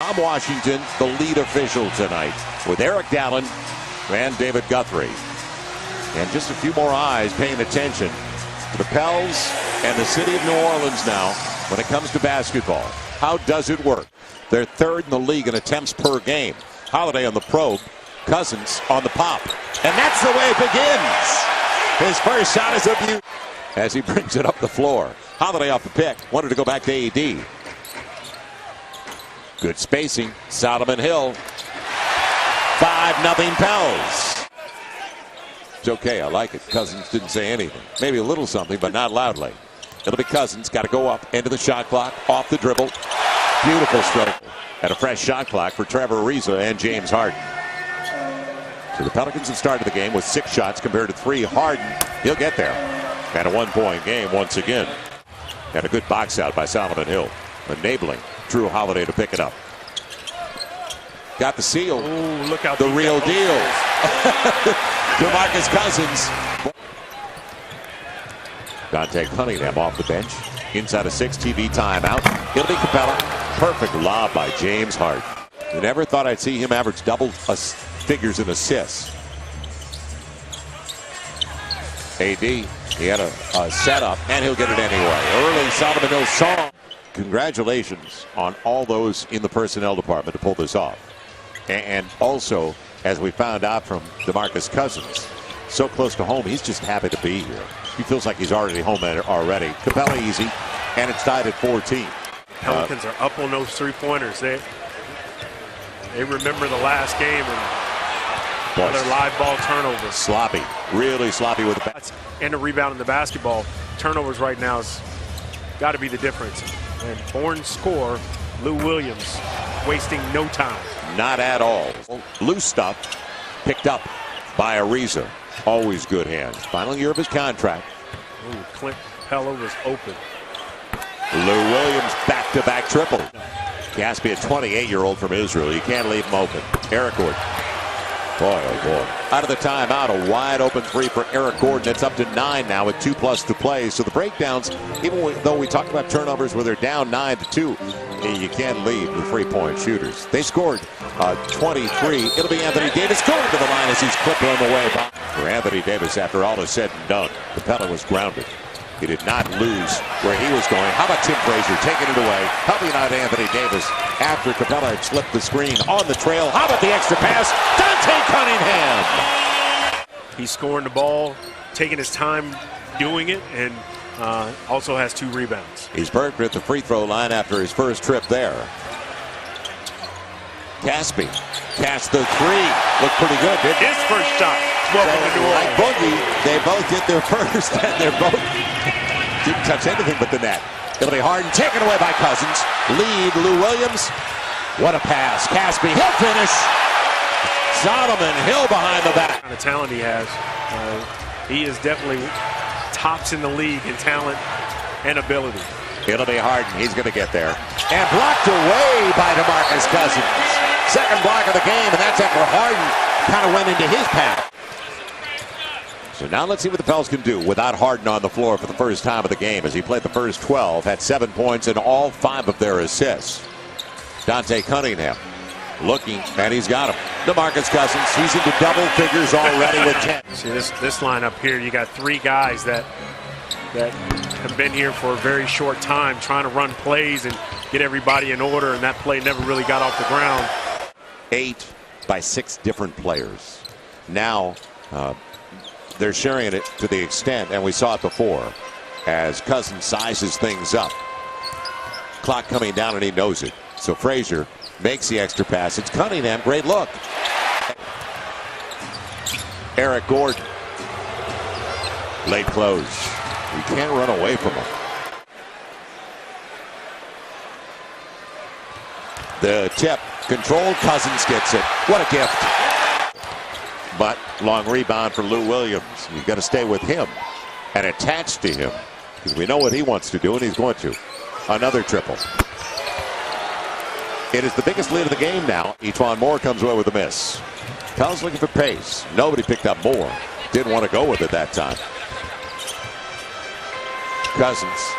Tom Washington, the lead official tonight, with Eric Dallin and David Guthrie. And just a few more eyes paying attention to the Pels and the city of New Orleans now when it comes to basketball. How does it work? They're third in the league in attempts per game. Holiday on the probe, Cousins on the pop. And that's the way it begins. His first shot is a beauty as he brings it up the floor. Holiday off the pick, wanted to go back to AD. Good spacing, Solomon Hill. 5-0 Pels. It's okay, I like it. Cousins didn't say anything. Maybe a little something, but not loudly. It'll be Cousins, got to go up, into the shot clock, off the dribble. Beautiful stroke. And a fresh shot clock for Trevor Ariza and James Harden. So the Pelicans have started the game with 6 shots compared to 3. Harden, he'll get there. And a 1-point game once again. And a good box out by Solomon Hill, enabling Drew Holiday to pick it up. Got the seal. Ooh, look out, the real deal. DeMarcus Cousins. Dante Cunningham off the bench. Inside a 6 TV timeout. It'll be Capella. Perfect lob by James Harden. You never thought I'd see him average double figures in assists. AD, he had a setup, and he'll get it anyway. Early Solomon Hill song. Congratulations on all those in the personnel department to pull this off. And also, as we found out from DeMarcus Cousins, so close to home, he's just happy to be here. He feels like he's already home already. Capella easy, and it's tied at 14. Pelicans are up on those 3-pointers. They remember the last game and their live ball turnovers. Sloppy, really sloppy with the bat. And the rebound in the basketball. Turnovers right now has got to be the difference. And born scorer, Lou Williams, wasting no time. Not at all. Loose stuff picked up by Ariza. Always good hands. Final year of his contract. Ooh, Clint Capella was open. Lou Williams back-to-back triple. Gaspy, a 28-year-old from Israel. You can't leave him open. Eric Gordon. Boy, oh boy. Out of the timeout, a wide-open 3 for Eric Gordon. It's up to 9 now with 2+ to play. So the breakdowns, even though we talk about turnovers where they're down 9-2, you can't leave the 3-point shooters. They scored 23. It'll be Anthony Davis going to the line as he's clipped on the way by. For Anthony Davis, after all is said and done, Capella was grounded. He did not lose where he was going. How about Tim Frazier taking it away, helping out Anthony Davis after Capella had slipped the screen on the trail. How about the extra pass? Dante Cunningham. He's scoring the ball, taking his time doing it, and also has 2 rebounds. He's perked at the free throw line after his first trip there. Gaspy cast the 3. Looked pretty good, didn't it? His first shot. Welcome to New Orleans. Like Boogie, they both get their first, and they're both didn't touch anything but the net. It'll be Harden taken away by Cousins. Lead Lou Williams. What a pass. Gaspy, he'll finish. Solomon Hill behind the back. The kind of talent he has. He is definitely tops in the league in talent and ability. It'll be Harden. He's going to get there. And blocked away by DeMarcus Cousins. Second block of the game, and that's after Harden kind of went into his path. So now let's see what the Pels can do without Harden on the floor for the first time of the game as he played the first 12, had 7 points and all 5 of their assists. Dante Cunningham looking, and he's got him. DeMarcus Cousins, he's into double figures already with 10. See this lineup here, you got 3 guys that have been here for a very short time trying to run plays and get everybody in order, and that play never really got off the ground. 8 by 6 different players. Now they're sharing it to the extent, and we saw it before, as Cousins sizes things up. Clock coming down, and he knows it. So Frazier makes the extra pass. It's Cunningham. Great look. Eric Gordon. Late close. You can't run away from him. The tip. Controlled. Cousins gets it. What a gift. But long rebound for Lou Williams. You've got to stay with him and attached to him because we know what he wants to do, and he's going to. Another triple. It is the biggest lead of the game now. Etuan Moore comes away with a miss. Pels looking for pace. Nobody picked up Moore. Didn't want to go with it that time. Cousins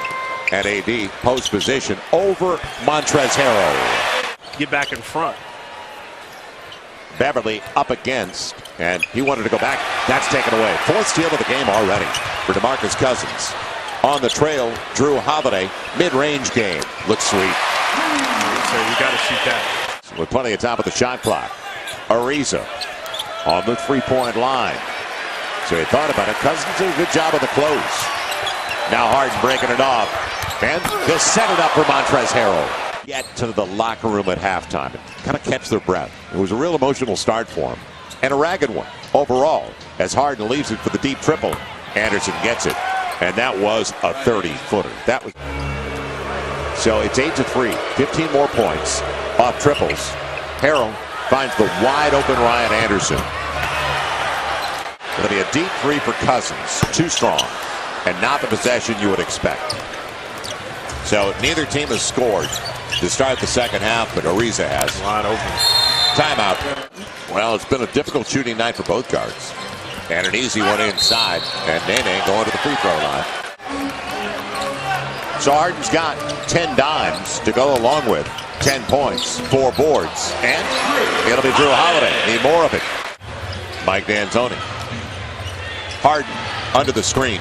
and AD post position over Montrezl Harrell. get back in front. Beverly up against, and he wanted to go back. That's taken away. Fourth steal of the game already for DeMarcus Cousins. On the trail, Drew Holiday, mid-range game. Looks sweet. So you got to shoot that. With plenty of time with the shot clock. Ariza on the three-point line. So he thought about it. Cousins did a good job of the close. Now Harden breaking it off. And they'll set it up for Montrezl Harrell. Get to the locker room at halftime and kind of catch their breath. It was a real emotional start for him. And a ragged one overall. As Harden leaves it for the deep triple, Anderson gets it. And that was a 30-footer. That was. So it's 8-3. 15 more points off triples. Harrell finds the wide open Ryan Anderson. It'll be a deep three for Cousins. Too strong. And not the possession you would expect. So neither team has scored to start the second half, but Ariza has. Wide open. Timeout. Well, it's been a difficult shooting night for both guards. And an easy one inside. And Nene going to the free throw line. So Harden's got 10 dimes to go along with 10 points, 4 boards. And it'll be Drew Holiday. Need more of it. Mike D'Antoni. Harden under the screen.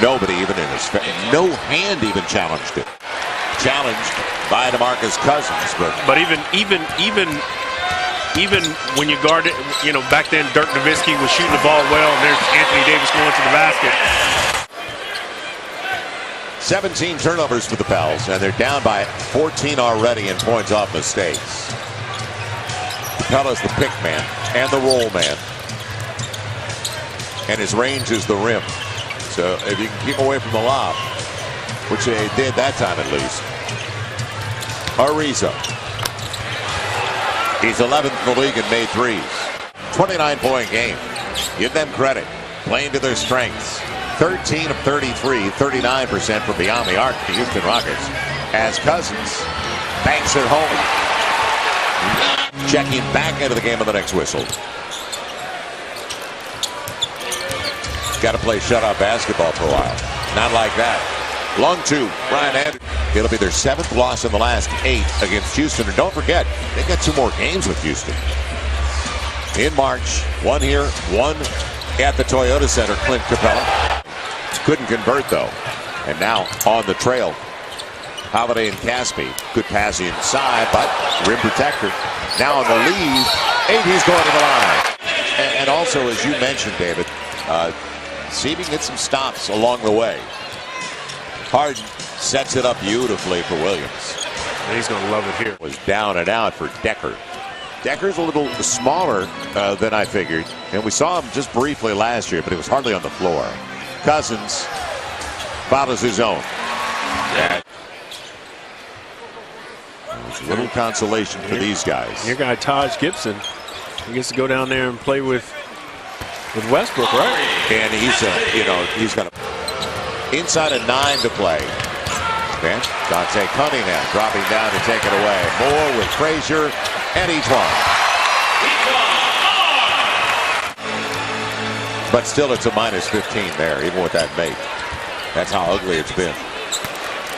Nobody even in his face. No hand even challenged it. Challenged by DeMarcus Cousins. But even when you guard it, you know, back then Dirk Nowitzki was shooting the ball well, and there's Anthony Davis going to the basket. 17 turnovers for the Pels, and they're down by 14 already in points off mistakes. Capela's the pick man and the roll man. And his range is the rim. So if you can keep away from the lob, which they did that time at least. Ariza. He's 11th in the league in made threes. 29-point game. Give them credit. Playing to their strengths. 13 of 33, 39% from beyond the arc for the Houston Rockets. As Cousins banks it home. Checking back into the game of the next whistle. Got to play shutout basketball for a while. Not like that. Long two, Ryan Anderson. It'll be their 7th loss in the last 8 against Houston. And don't forget, they got 2 more games with Houston. In March, 1 here, 1 at the Toyota Center. Clint Capela couldn't convert though. And now on the trail, Holiday and Caspi. Good pass inside, but rim protector. Now on the lead, AD's going to the line. And also, as you mentioned, David, Seavey gets some stops along the way. Harden sets it up beautifully for Williams. And he's going to love it here. Was down and out for Decker. Decker's a little smaller than I figured. And we saw him just briefly last year, but he was hardly on the floor. Cousins follows his own. And there's a little consolation for these guys. Your guy Taj Gibson, he gets to go down there and play with Westbrook, right? And he's got inside of 9 to play. And Dante Cunningham dropping down to take it away. Moore with Frazier and Etuan. But still, it's a minus 15 there, even with that make. That's how ugly it's been.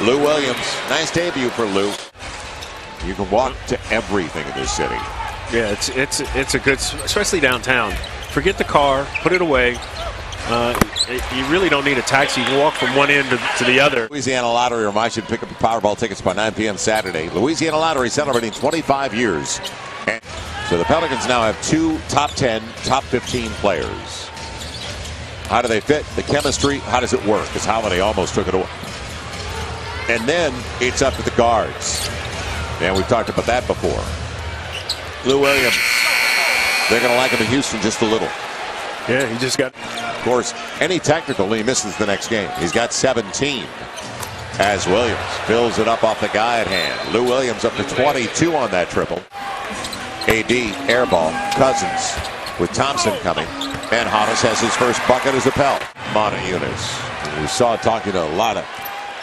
Lou Williams, nice debut for Lou. You can walk to everything in this city. Yeah, it's a good, especially downtown. Forget the car, put it away. You really don't need a taxi. You can walk from one end to the other. Louisiana Lottery reminds you to pick up your Powerball tickets by 9 p.m. Saturday. Louisiana Lottery celebrating 25 years. And so the Pelicans now have 2 top 10, top 15 players. How do they fit? The chemistry, how does it work? Because Holiday almost took it away. And then it's up to the guards. And we've talked about that before. Lou Williams, they're going to like him in Houston just a little. Yeah, he just got... Of course, any technical, he misses the next game. He's got 17 as Williams fills it up off the guy at hand. Lou Williams up to 22 on that triple. AD, air ball, Cousins with Thompson coming. And Hodges has his first bucket as a Pell. Monta Eunice. We saw talking to a lot of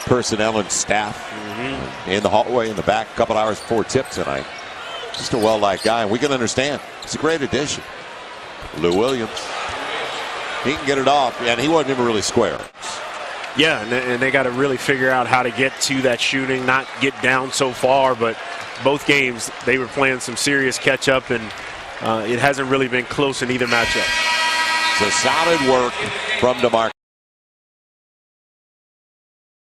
personnel and staff in the hallway in the back a couple hours before tip tonight. Just a well-liked guy, and we can understand. It's a great addition. Lou Williams. He can get it off, and he wasn't even really square. Yeah, and they got to really figure out how to get to that shooting, not get down so far, but both games, they were playing some serious catch-up, and it hasn't really been close in either matchup. So solid work from DeMarcus.